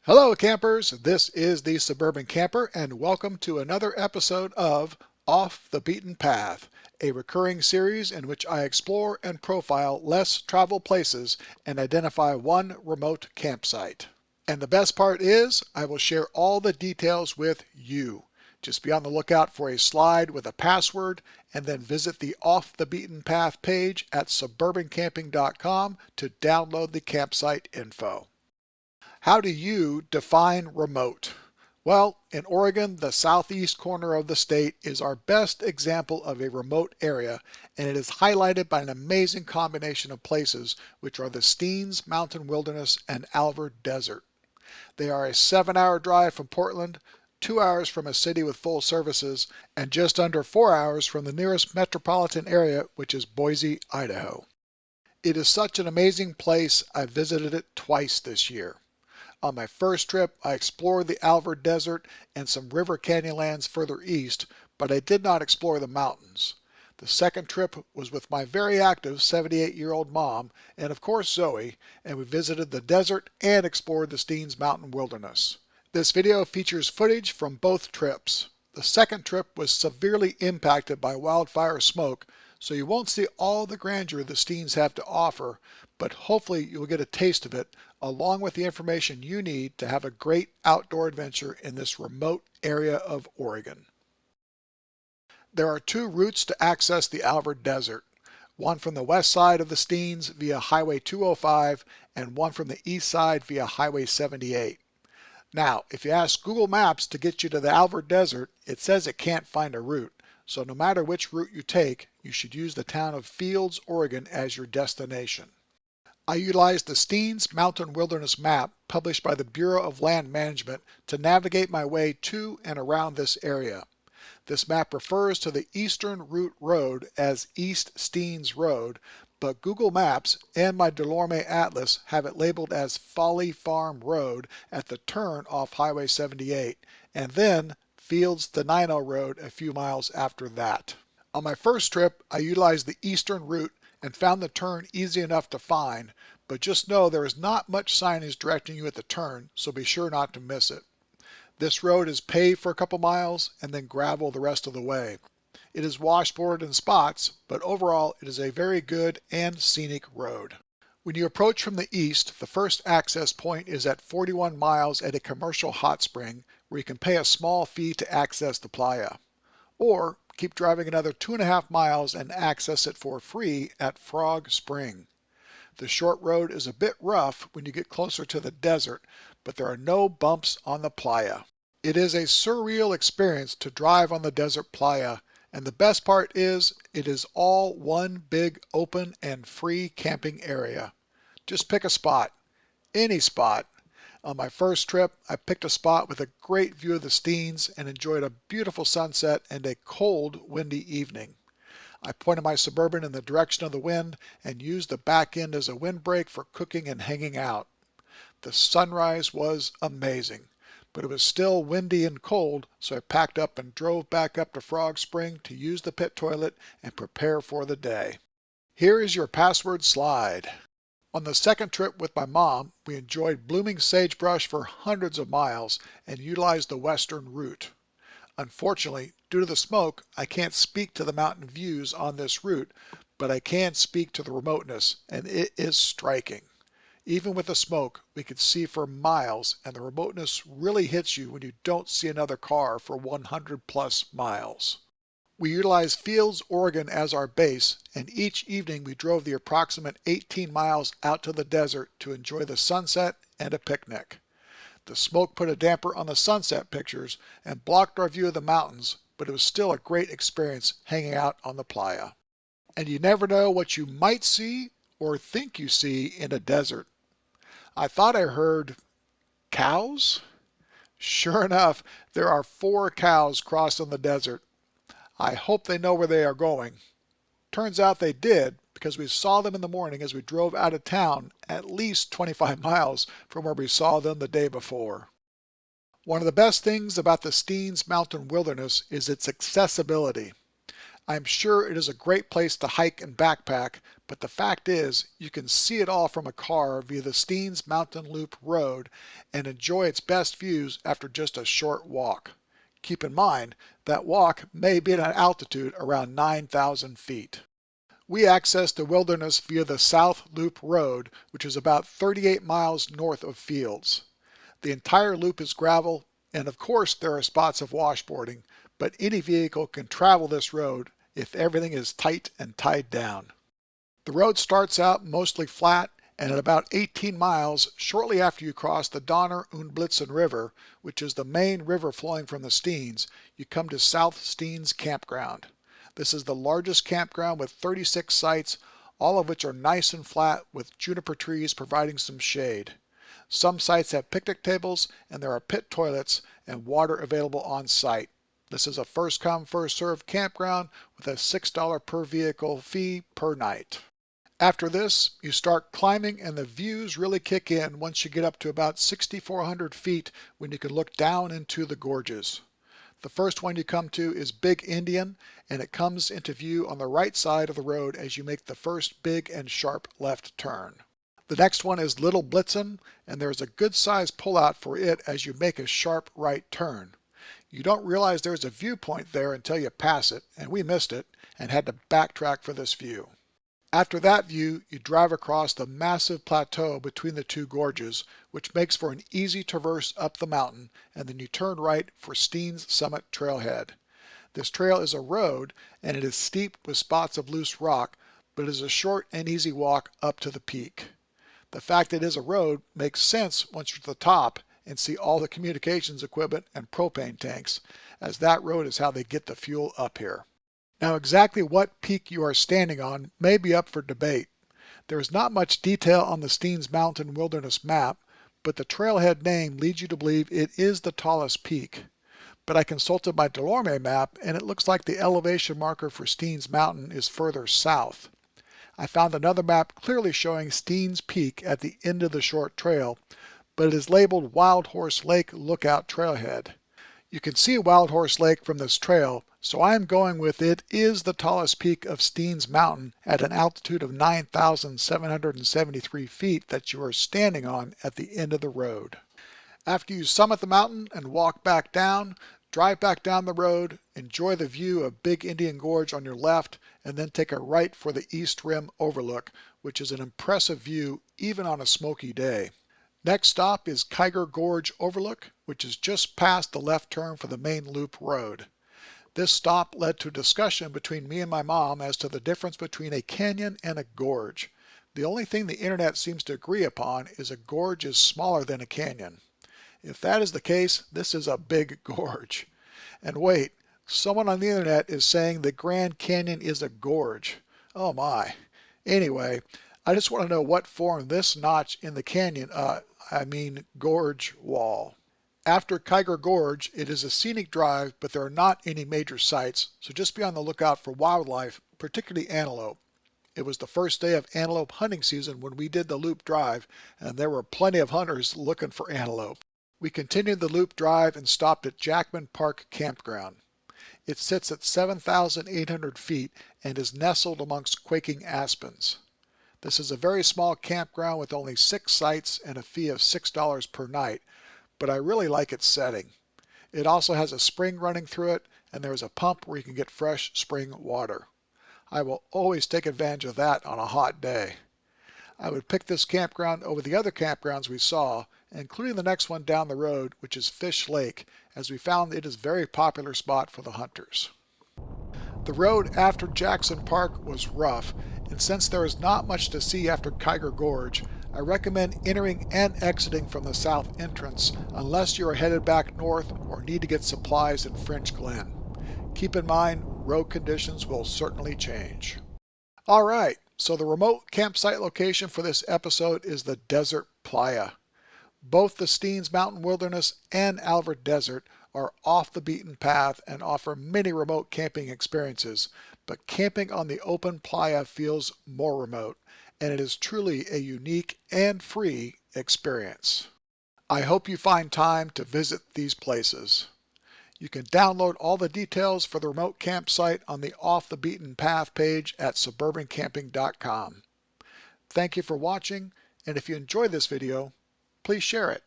Hello campers, this is the Suburban Camper and welcome to another episode of Off the Beaten Path, a recurring series in which I explore and profile less traveled places and identify one remote campsite. And the best part is I will share all the details with you. Just be on the lookout for a slide with a password and then visit the Off the Beaten Path page at suburbancamping.com to download the campsite info. How do you define remote? Well, in Oregon, the southeast corner of the state is our best example of a remote area, and it is highlighted by an amazing combination of places, which are the Steens Mountain Wilderness and Alvord Desert. They are a 7-hour drive from Portland, 2 hours from a city with full services, and just under 4 hours from the nearest metropolitan area, which is Boise, Idaho. It is such an amazing place, I visited it twice this year. On my first trip, I explored the Alvord Desert and some river canyonlands further east, but I did not explore the mountains. The second trip was with my very active 78-year-old mom and of course Zoe, and we visited the desert and explored the Steens Mountain Wilderness. This video features footage from both trips. The second trip was severely impacted by wildfire smoke, so you won't see all the grandeur the Steens have to offer, but hopefully you'll get a taste of it along with the information you need to have a great outdoor adventure in this remote area of Oregon. There are two routes to access the Alvord Desert, one from the west side of the Steens via Highway 205 and one from the east side via Highway 78. Now, if you ask Google Maps to get you to the Alvord Desert, it says it can't find a route. So no matter which route you take, you should use the town of Fields, Oregon as your destination. I utilized the Steens Mountain Wilderness map published by the Bureau of Land Management to navigate my way to and around this area. This map refers to the Eastern Route Road as East Steens Road, but Google Maps and my Delorme Atlas have it labeled as Folly Farm Road at the turn off Highway 78, and then Fields to Nino Road a few miles after that. On my first trip, I utilized the eastern route and found the turn easy enough to find, but just know there is not much signage directing you at the turn, so be sure not to miss it. This road is paved for a couple miles and then gravel the rest of the way. It is washboarded in spots, but overall it is a very good and scenic road. When you approach from the east, the first access point is at 41 miles at a commercial hot spring where you can pay a small fee to access the playa. Or keep driving another 2.5 miles and access it for free at Frog Spring. The short road is a bit rough when you get closer to the desert, but there are no bumps on the playa. It is a surreal experience to drive on the desert playa, and the best part is it is all one big open and free camping area. Just pick a spot, any spot. On my first trip, I picked a spot with a great view of the Steens and enjoyed a beautiful sunset and a cold, windy evening. I pointed my Suburban in the direction of the wind and used the back end as a windbreak for cooking and hanging out. The sunrise was amazing, but it was still windy and cold, so I packed up and drove back up to Frog Spring to use the pit toilet and prepare for the day. Here is your password slide. On the second trip with my mom, we enjoyed blooming sagebrush for hundreds of miles and utilized the western route. Unfortunately, due to the smoke, I can't speak to the mountain views on this route, but I can speak to the remoteness, and it is striking. Even with the smoke, we could see for miles, and the remoteness really hits you when you don't see another car for 100 plus miles. We utilized Fields, Oregon as our base, and each evening we drove the approximate 18 miles out to the desert to enjoy the sunset and a picnic. The smoke put a damper on the sunset pictures and blocked our view of the mountains, but it was still a great experience hanging out on the playa. And you never know what you might see or think you see in a desert. I thought I heard cows. Sure enough, there are 4 cows crossing the desert. I hope they know where they are going. Turns out they did, because we saw them in the morning as we drove out of town at least 25 miles from where we saw them the day before. One of the best things about the Steens Mountain Wilderness is its accessibility. I'm sure it is a great place to hike and backpack, but the fact is you can see it all from a car via the Steens Mountain Loop Road and enjoy its best views after just a short walk. Keep in mind that walk may be at an altitude around 9,000 feet. We access the wilderness via the South Loop Road, which is about 38 miles north of Fields. The entire loop is gravel, and of course there are spots of washboarding, but any vehicle can travel this road if everything is tight and tied down. The road starts out mostly flat, and at about 18 miles, shortly after you cross the Donner und Blitzen River, which is the main river flowing from the Steens, you come to South Steens Campground. This is the largest campground with 36 sites, all of which are nice and flat with juniper trees providing some shade. Some sites have picnic tables, and there are pit toilets and water available on site. This is a first-come, first-served campground with a $6 per vehicle fee per night. After this, you start climbing and the views really kick in once you get up to about 6,400 feet when you can look down into the gorges. The first one you come to is Big Indian, and it comes into view on the right side of the road as you make the first big and sharp left turn. The next one is Little Blitzen, and there's a good sized pullout for it as you make a sharp right turn. You don't realize there's a viewpoint there until you pass it, and we missed it and had to backtrack for this view. After that view, you drive across the massive plateau between the two gorges, which makes for an easy traverse up the mountain, and then you turn right for Steens Summit Trailhead. This trail is a road, and it is steep with spots of loose rock, but it is a short and easy walk up to the peak. The fact that it is a road makes sense once you're at the top and see all the communications equipment and propane tanks, as that road is how they get the fuel up here. Now exactly what peak you are standing on may be up for debate. There is not much detail on the Steens Mountain Wilderness map, but the trailhead name leads you to believe it is the tallest peak. But I consulted my Delorme map, and it looks like the elevation marker for Steens Mountain is further south. I found another map clearly showing Steens Peak at the end of the short trail, but it is labeled Wild Horse Lake Lookout Trailhead. You can see Wild Horse Lake from this trail, so I am going with it is the tallest peak of Steens Mountain at an altitude of 9,773 feet that you are standing on at the end of the road. After you summit the mountain and walk back down, drive back down the road, enjoy the view of Big Indian Gorge on your left, and then take a right for the East Rim Overlook, which is an impressive view even on a smoky day. Next stop is Kiger Gorge Overlook, which is just past the left turn for the main loop road. This stop led to a discussion between me and my mom as to the difference between a canyon and a gorge. The only thing the internet seems to agree upon is a gorge is smaller than a canyon. If that is the case, this is a big gorge. And wait, someone on the internet is saying the Grand Canyon is a gorge. Oh my. Anyway, I just want to know what form this notch in the canyon, gorge wall. After Kiger Gorge, it is a scenic drive, but there are not any major sights, so just be on the lookout for wildlife, particularly antelope. It was the first day of antelope hunting season when we did the loop drive, and there were plenty of hunters looking for antelope. We continued the loop drive and stopped at Jackman Park Campground. It sits at 7,800 feet and is nestled amongst quaking aspens. This is a very small campground with only 6 sites and a fee of $6 per night, but I really like its setting. It also has a spring running through it, and there is a pump where you can get fresh spring water. I will always take advantage of that on a hot day. I would pick this campground over the other campgrounds we saw, including the next one down the road, which is Fish Lake, as we found it is a very popular spot for the hunters. The road after Jackson Park was rough, and since there is not much to see after Kiger Gorge, I recommend entering and exiting from the south entrance unless you are headed back north or need to get supplies in French Glen. Keep in mind, road conditions will certainly change. Alright, so the remote campsite location for this episode is the Desert Playa. Both the Steens Mountain Wilderness and Alvord Desert are off the beaten path and offer many remote camping experiences, but camping on the open playa feels more remote, and it is truly a unique and free experience. I hope you find time to visit these places. You can download all the details for the remote campsite on the Off the Beaten Path page at suburbancamping.com. Thank you for watching, and if you enjoyed this video, please share it.